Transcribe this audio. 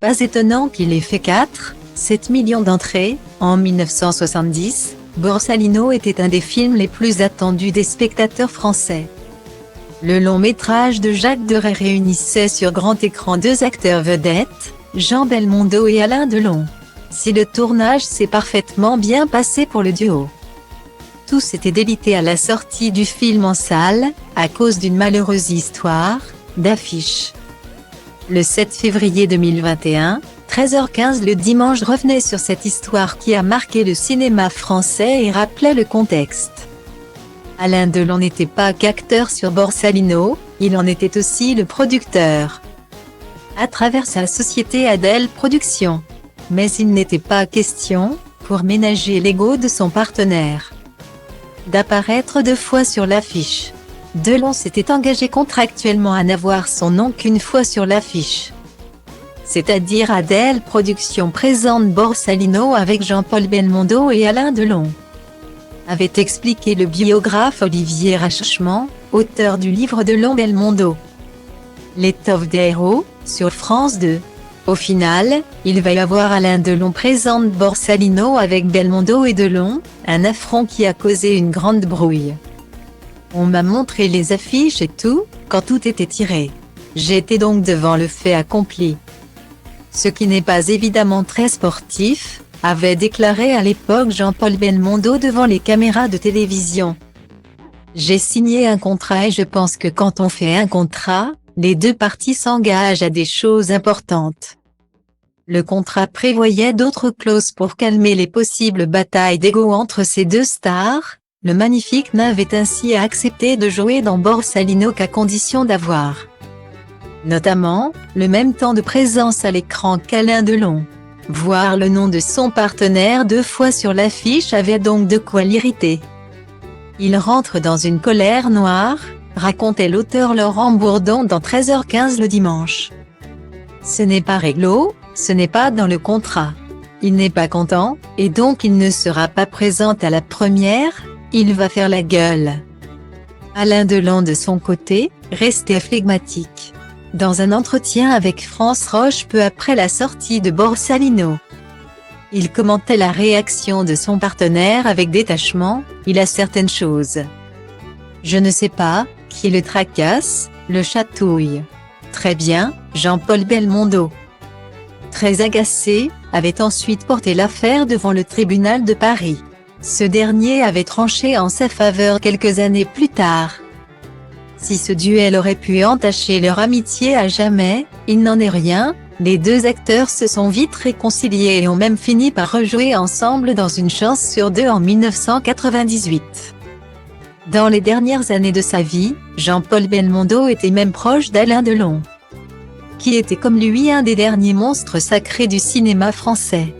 Pas étonnant qu'il ait fait 7 millions d'entrées. En 1970, Borsalino était un des films les plus attendus des spectateurs français. Le long métrage de Jacques Deray réunissait sur grand écran deux acteurs vedettes, Jean Belmondo et Alain Delon. Si le tournage s'est parfaitement bien passé pour le duo, tous étaient délités à la sortie du film en salle, à cause d'une malheureuse histoire d'affiche. Le 7 février 2021, 13h15 le dimanche revenait sur cette histoire qui a marqué le cinéma français et rappelait le contexte. Alain Delon n'était pas qu'acteur sur Borsalino, il en était aussi le producteur, à travers sa société Adèle Productions. Mais il n'était pas question, pour ménager l'ego de son partenaire, d'apparaître 2 fois sur l'affiche. Delon s'était engagé contractuellement à n'avoir son nom qu'une fois sur l'affiche. C'est-à-dire Adèle Productions présente Borsalino avec Jean-Paul Belmondo et Alain Delon, avait expliqué le biographe Olivier Rachement, auteur du livre Delon Belmondo, L'étoffe des héros, sur France 2. Au final, il va y avoir Alain Delon présente Borsalino avec Belmondo et Delon, un affront qui a causé une grande brouille. On m'a montré les affiches et tout, quand tout était tiré. J'étais donc devant le fait accompli. Ce qui n'est pas évidemment très sportif, avait déclaré à l'époque Jean-Paul Belmondo devant les caméras de télévision. J'ai signé un contrat et je pense que quand on fait un contrat, les 2 parties s'engagent à des choses importantes. Le contrat prévoyait d'autres clauses pour calmer les possibles batailles d'ego entre ces 2 stars. Le magnifique n'avait ainsi accepté de jouer dans Borsalino qu'à condition d'avoir, notamment, le même temps de présence à l'écran qu'Alain Delon. Voir le nom de son partenaire 2 fois sur l'affiche avait donc de quoi l'irriter. Il rentre dans une colère noire, racontait l'auteur Laurent Bourdon dans 13h15 le dimanche. Ce n'est pas réglo, ce n'est pas dans le contrat. Il n'est pas content, et donc il ne sera pas présent à la première, il va faire la gueule. Alain Delon de son côté, restait flegmatique. Dans un entretien avec France Roche peu après la sortie de Borsalino, il commentait la réaction de son partenaire avec détachement, il a certaines choses. Je ne sais pas, qui le tracasse, le chatouille. Très bien, Jean-Paul Belmondo, très agacé, avait ensuite porté l'affaire devant le tribunal de Paris. Ce dernier avait tranché en sa faveur quelques années plus tard. Si ce duel aurait pu entacher leur amitié à jamais, il n'en est rien, les 2 acteurs se sont vite réconciliés et ont même fini par rejouer ensemble dans Une chance sur 2 en 1998. Dans les dernières années de sa vie, Jean-Paul Belmondo était même proche d'Alain Delon, qui était comme lui un des derniers monstres sacrés du cinéma français.